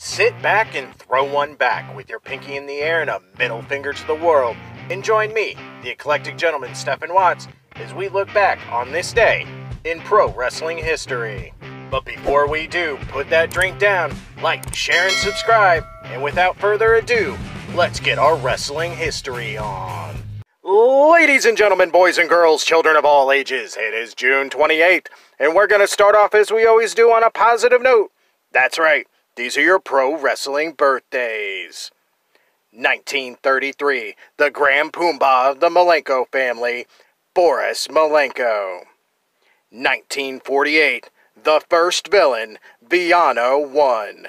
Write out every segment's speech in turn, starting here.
Sit back and throw one back with your pinky in the air and a middle finger to the world, and join me, the eclectic gentleman Stephen Watts, as we look back on this day in pro wrestling history. But before we do, put that drink down, like, share, and subscribe, and without further ado, let's get our wrestling history on. Ladies and gentlemen, boys and girls, children of all ages, it is June 28th, and we're going to start off as we always do on a positive note. That's right, these are your pro wrestling birthdays. 1933, the Grand Poobah of the Malenko family, Boris Malenko. 1948, the first villain, Villano I.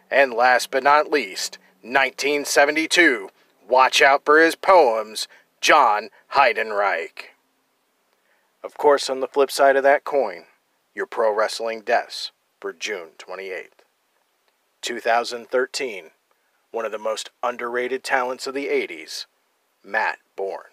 And last but not least, 1972, watch out for his poems, John Heidenreich. Of course, on the flip side of that coin, your pro wrestling deaths for June 28th. 2013, one of the most underrated talents of the 80s, Matt Bourne.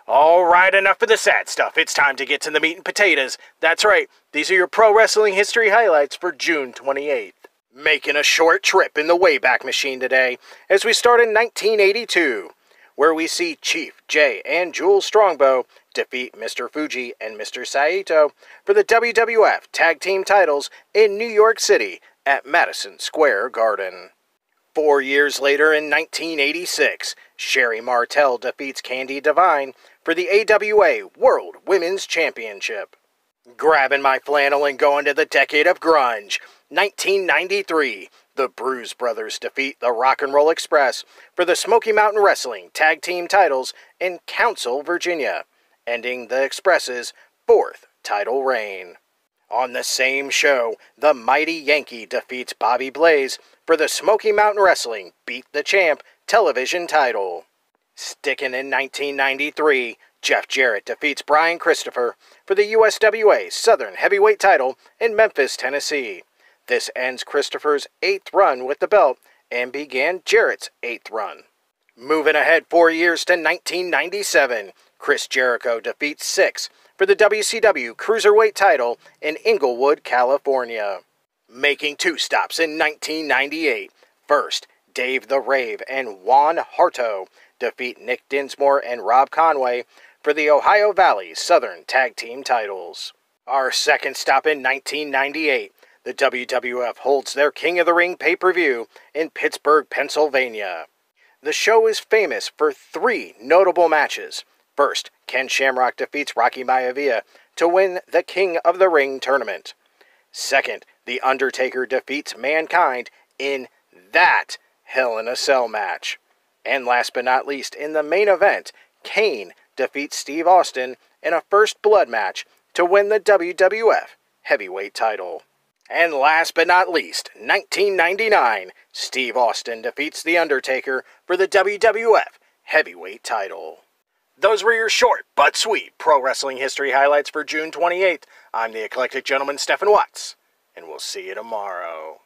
Alright, enough of the sad stuff. It's time to get to the meat and potatoes. That's right, these are your pro wrestling history highlights for June 28th. Making a short trip in the Wayback Machine today, as we start in 1982, where we see Chief Jay and Jules Strongbow defeat Mr. Fuji and Mr. Saito for the WWF Tag Team titles in New York City at Madison Square Garden. 4 years later in 1986, Sherry Martel defeats Candy Devine for the AWA World Women's Championship. Grabbing my flannel and going to the decade of grunge, 1993, the Bruise Brothers defeat the Rock and Roll Express for the Smoky Mountain Wrestling Tag Team titles in Council, Virginia, ending the Express's fourth title reign. On the same show, the Mighty Yankee defeats Bobby Blaze for the Smoky Mountain Wrestling Beat the Champ television title. Sticking in 1993, Jeff Jarrett defeats Brian Christopher for the USWA Southern Heavyweight title in Memphis, Tennessee. This ends Christopher's 8th run with the belt and began Jarrett's 8th run. Moving ahead 4 years to 1997, Chris Jericho defeats Syxx for the WCW Cruiserweight title in Inglewood, California. Making 2 stops in 1998, first, Dave the Rave and Juan Harto defeat Nick Dinsmore and Rob Conway for the Ohio Valley Southern Tag Team titles. Our second stop in 1998, the WWF holds their King of the Ring pay-per-view in Pittsburgh, Pennsylvania. The show is famous for 3 notable matches. First, Ken Shamrock defeats Rocky Maivia to win the King of the Ring tournament. Second, The Undertaker defeats Mankind in that Hell in a Cell match. And last but not least, in the main event, Kane defeats Steve Austin in a First Blood match to win the WWF Heavyweight title. And last but not least, 1999, Steve Austin defeats The Undertaker for the WWF Heavyweight title. Those were your short but sweet pro wrestling history highlights for June 28th. I'm the eclectic gentleman Stephen Watts, and we'll see you tomorrow.